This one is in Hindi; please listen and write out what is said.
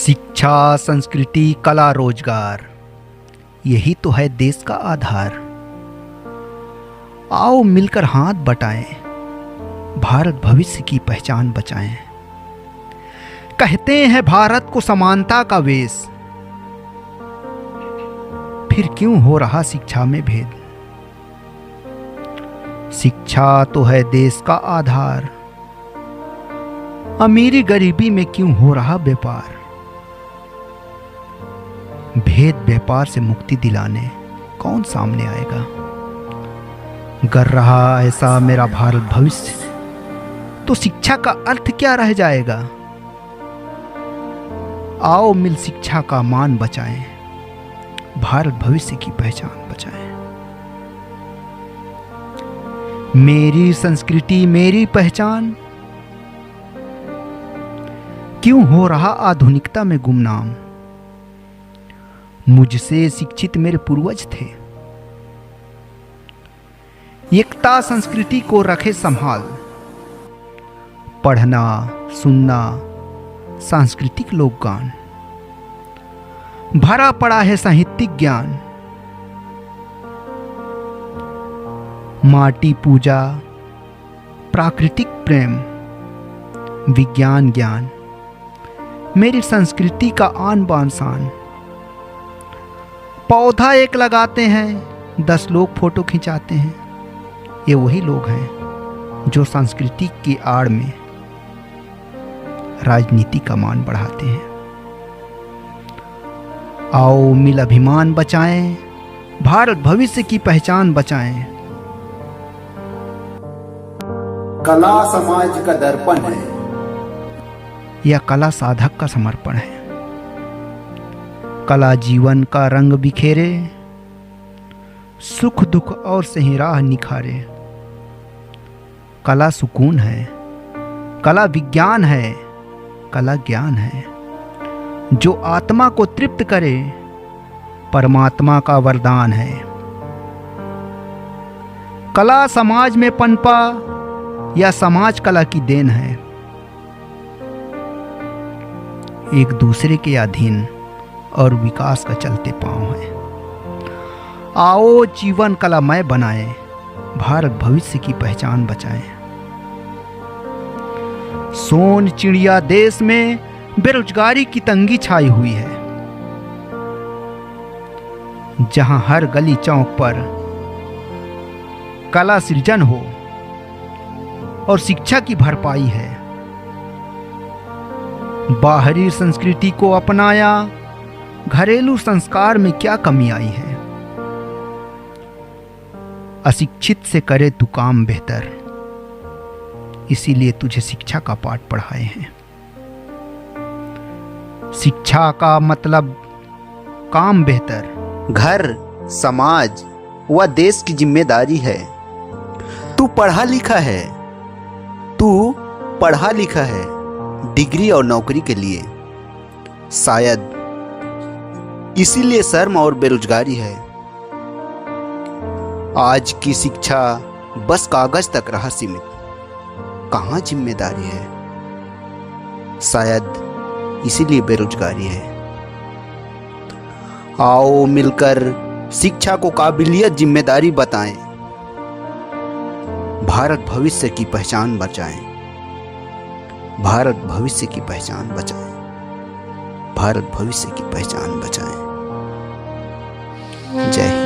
शिक्षा, संस्कृति, कला, रोजगार, यही तो है देश का आधार। आओ मिलकर हाथ बटाएं, भारत भविष्य की पहचान बचाएं। कहते हैं भारत को समानता का वेश, फिर क्यों हो रहा शिक्षा में भेद। शिक्षा तो है देश का आधार, अमीरी गरीबी में क्यों हो रहा व्यापार। भेद व्यापार से मुक्ति दिलाने कौन सामने आएगा। कर रहा ऐसा मेरा भारत भविष्य, तो शिक्षा का अर्थ क्या रह जाएगा। आओ मिल शिक्षा का मान बचाएं, भारत भविष्य की पहचान बचाएं। मेरी संस्कृति मेरी पहचान, क्यों हो रहा आधुनिकता में गुमनाम। मुझसे शिक्षित मेरे पूर्वज थे, एकता संस्कृति को रखे संभाल। पढ़ना सुनना सांस्कृतिक लोकगान, भरा पड़ा है साहित्यिक ज्ञान। माटी पूजा, प्राकृतिक प्रेम, विज्ञान ज्ञान, मेरी संस्कृति का आन बान शान। पौधा एक लगाते हैं, 10 लोग फोटो खिंचाते हैं। ये वही लोग हैं जो संस्कृति की आड़ में राजनीति का मान बढ़ाते हैं। आओ मिल अभिमान बचाएं, भारत भविष्य की पहचान बचाएं। कला समाज का दर्पण है, यह कला साधक का समर्पण है। कला जीवन का रंग बिखेरे, सुख दुख और सही राह निखारे। कला सुकून है, कला विज्ञान है, कला ज्ञान है। जो आत्मा को तृप्त करे, परमात्मा का वरदान है। कला समाज में पनपा, या समाज कला की देन है। एक दूसरे के अधीन और विकास का चलते पांव है। आओ जीवन कलामय बनाएं, भारत भविष्य की पहचान बचाएं। सोन चिड़िया देश में बेरोजगारी की तंगी छाई हुई है। जहां हर गली चौक पर कला सृजन हो और शिक्षा की भरपाई है। बाहरी संस्कृति को अपनाया, घरेलू संस्कार में क्या कमी आई है। अशिक्षित से करे तू काम बेहतर, इसीलिए तुझे शिक्षा का पाठ पढ़ाए हैं। शिक्षा का मतलब काम बेहतर। घर समाज व देश की जिम्मेदारी है। तू पढ़ा लिखा है, तू पढ़ा लिखा है डिग्री और नौकरी के लिए। शायद इसीलिए शर्म और बेरोजगारी है। आज की शिक्षा बस कागज तक रहा सीमित, कहाँ जिम्मेदारी है। शायद इसीलिए बेरोजगारी है। आओ मिलकर शिक्षा को काबिलियत जिम्मेदारी बताएं, भारत भविष्य की पहचान बचाएं। भारत भविष्य की पहचान बचाएं, भारत भविष्य की पहचान बचाएं। जय हिंद।